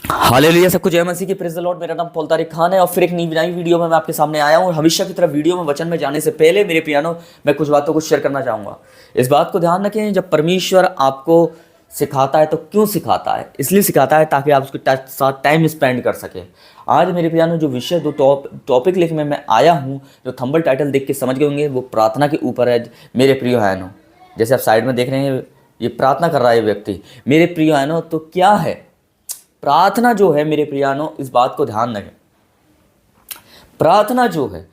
Hallelujah, सबको जय मसीह की, प्रेज द लॉर्ड। मेरा नाम पॉल तारिक खान है और फिर एक नई वीडियो में मैं आपके सामने आया हूँ। और हमेशा की तरह वीडियो में वचन में जाने से पहले मेरे प्यानो मैं कुछ बातों को शेयर करना चाहूँगा। इस बात को ध्यान रखें, जब परमेश्वर आपको सिखाता है तो क्यों सिखाता है? इसलिए सिखाता है ताकि आप उसके साथ टाइम स्पेंड कर सकें। आज मेरे प्यानो जो विषय दो टॉपिक लेकर मैं आया हूँ, जो थंबल टाइटल देख के समझ गए होंगे, वो प्रार्थना के ऊपर है। मेरे प्रिय बहनों, जैसे आप साइड में देख रहे हैं, ये प्रार्थना कर रहा है व्यक्ति। मेरे प्रिय बहनों, तो क्या है प्रार्थना जो है मेरे प्रियानो? इस बात को ध्यान रखें। प्रार्थना जो है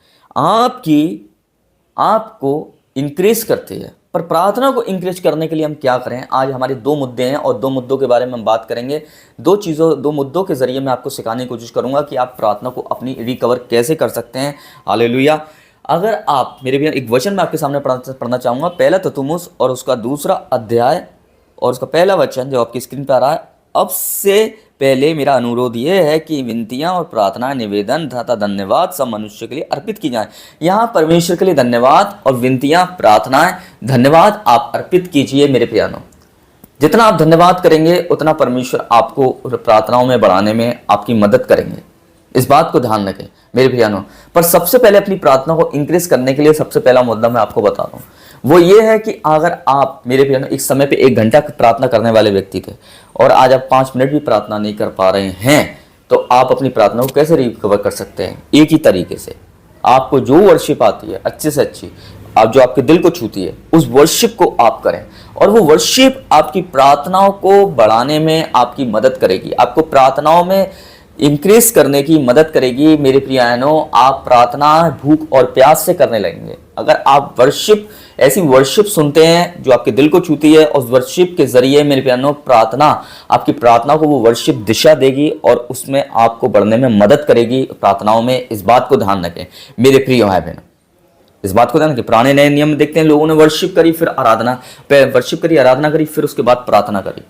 आपको इंक्रीज करती है। पर प्रार्थना को इंक्रीज करने के लिए हम क्या करें? आज हमारे दो मुद्दे हैं और दो मुद्दों के बारे में हम बात करेंगे। दो मुद्दों के जरिए मैं आपको सिखाने की कोशिश करूंगा कि आप प्रार्थना को अपनी रिकवर कैसे कर सकते हैं। हालेलुया। अगर आप मेरे भैया, एक वचन मैं आपके सामने पढ़ना चाहूँगा, पहला ततुमुस और उसका दूसरा अध्याय और उसका पहला वचन जो आपकी स्क्रीन पर आ रहा है। अब से पहले मेरा अनुरोध ये है कि विनतियाँ और प्रार्थना, निवेदन तथा धन्यवाद सब मनुष्य के लिए अर्पित की जाएं। यहाँ परमेश्वर के लिए धन्यवाद और विनतियाँ, प्रार्थनाएं, धन्यवाद आप अर्पित कीजिए मेरे प्यारों। जितना आप धन्यवाद करेंगे उतना परमेश्वर आपको प्रार्थनाओं में बढ़ाने में आपकी मदद करेंगे। इस बात को ध्यान रखें मेरे प्यारों। पर सबसे पहले अपनी प्रार्थना को इंक्रीज करने के लिए सबसे पहला मुद्दा मैं आपको बता दूँ, वो ये है कि अगर आप मेरे प्यारों एक समय पे 1 घंटा प्रार्थना करने वाले व्यक्ति थे और आज आप 5 मिनट भी प्रार्थना नहीं कर पा रहे हैं, तो आप अपनी प्रार्थना को कैसे रिकवर कर सकते हैं? एक ही तरीके से, आपको जो वर्शिप आती है अच्छे से अच्छी, आप जो आपके दिल को छूती है, उस वर्शिप को आप करें। और वो वर्शिप आपकी प्रार्थनाओं को बढ़ाने में आपकी मदद करेगी, आपको प्रार्थनाओं में इंक्रीज करने की मदद करेगी। मेरे प्रियानों, आप प्रार्थना भूख और प्यास से करने लगेंगे। अगर आप वर्शिप, ऐसी वर्शिप सुनते हैं जो आपके दिल को छूती है, और उस वर्शिप के जरिए मेरे प्यारों प्रार्थना, आपकी प्रार्थना को वो वर्शिप दिशा देगी और उसमें आपको बढ़ने में मदद करेगी प्रार्थनाओं में। इस बात को ध्यान रखें मेरे प्रिय भाई बहनों, इस बात को ध्यान रखें। पुराने नए नियम में देखते हैं, लोगों ने वर्शिप करी, फिर आराधना करी, फिर उसके बाद प्रार्थना करी।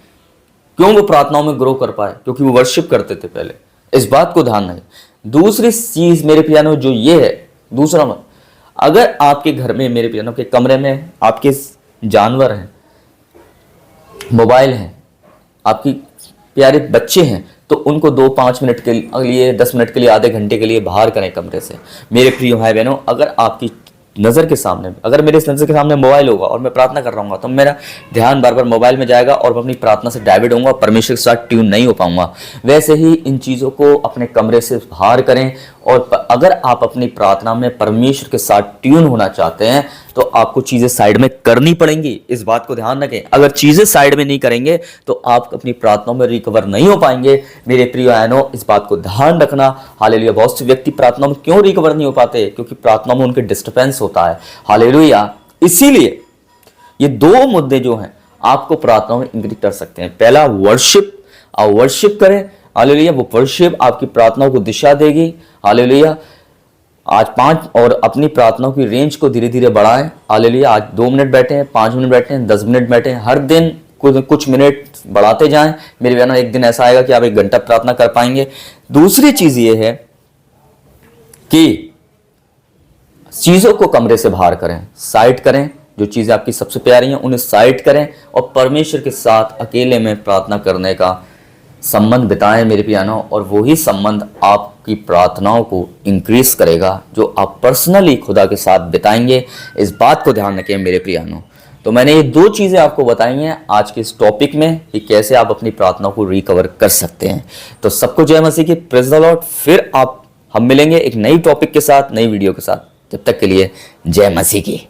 क्यों वो प्रार्थनाओं में ग्रो कर पाए? क्योंकि वो वर्शिप करते थे पहले। इस बात को ध्यान रखें। दूसरी चीज मेरे प्यारों जो ये है, दूसरा मत, अगर आपके घर में मेरे प्यारों के कमरे में आपके जानवर हैं, मोबाइल हैं, आपकी प्यारे बच्चे हैं, तो उनको 2-5 मिनट के लिए, 10 मिनट के लिए, आधे घंटे के लिए बाहर करें कमरे से। मेरे प्रिय भाई बहनों, अगर आपकी नज़र के सामने, अगर मेरे इस नज़र के सामने मोबाइल होगा और मैं प्रार्थना कर रहा हूँ, तो मेरा ध्यान बार बार मोबाइल में जाएगा और मैं अपनी प्रार्थना से डाइवर्ट होऊंगा, परमेश्वर के साथ ट्यून नहीं हो पाऊंगा। वैसे ही इन चीज़ों को अपने कमरे से बाहर करें। और अगर आप अपनी प्रार्थना में परमेश्वर के साथ ट्यून होना चाहते हैं, तो आपको चीज़ें साइड में करनी पड़ेंगी। इस बात को ध्यान रखें। अगर चीज़ें साइड में नहीं करेंगे तो आप अपनी प्रार्थनाओं में रिकवर नहीं हो पाएंगे। मेरे प्रिय बहनों, इस बात को ध्यान रखना। हालेलुया। बहुत से व्यक्ति प्रार्थनाओं में क्यों रिकवर नहीं हो पाते? क्योंकि प्रार्थनाओं में उनके डिस्टर्बेंस होता है। हालेलुया। इसीलिए ये 2 मुद्दे जो हैं आपको प्रार्थनाओं में इंक्रीज कर सकते हैं। पहला, वर्शिप, आप वर्शिप करें। हालेलुया। वो वर्शिप आपकी प्रार्थनाओं को दिशा देगी। हालेलुया। आज 5 और अपनी प्रार्थनाओं की रेंज को धीरे धीरे बढ़ाएं। हालेलुया। आज 2 मिनट बैठे हैं, 5 मिनट बैठे हैं, 10 मिनट बैठे हैं, हर दिन कुछ मिनट बढ़ाते जाएं। मेरे बहनों, एक दिन ऐसा आएगा कि आप 1 घंटा प्रार्थना कर पाएंगे। दूसरी चीज ये है कि चीजों को कमरे से बाहर करें, साइड करें। जो चीजें आपकी सबसे प्यारी हैं उन्हें साइड करें और परमेश्वर के साथ अकेले में प्रार्थना करने का संबंध बिताएं मेरे प्यारों। और वही संबंध आपकी प्रार्थनाओं को इंक्रीज करेगा जो आप पर्सनली खुदा के साथ बिताएंगे। इस बात को ध्यान रखें मेरे प्यारों। तो मैंने ये 2 चीज़ें आपको बताई हैं आज के इस टॉपिक में कि कैसे आप अपनी प्रार्थनाओं को रिकवर कर सकते हैं। तो सबको जय मसीह की, प्रेज द लॉर्ड। फिर हम मिलेंगे एक नई टॉपिक के साथ, नई वीडियो के साथ। जब तक के लिए जय मसीह की।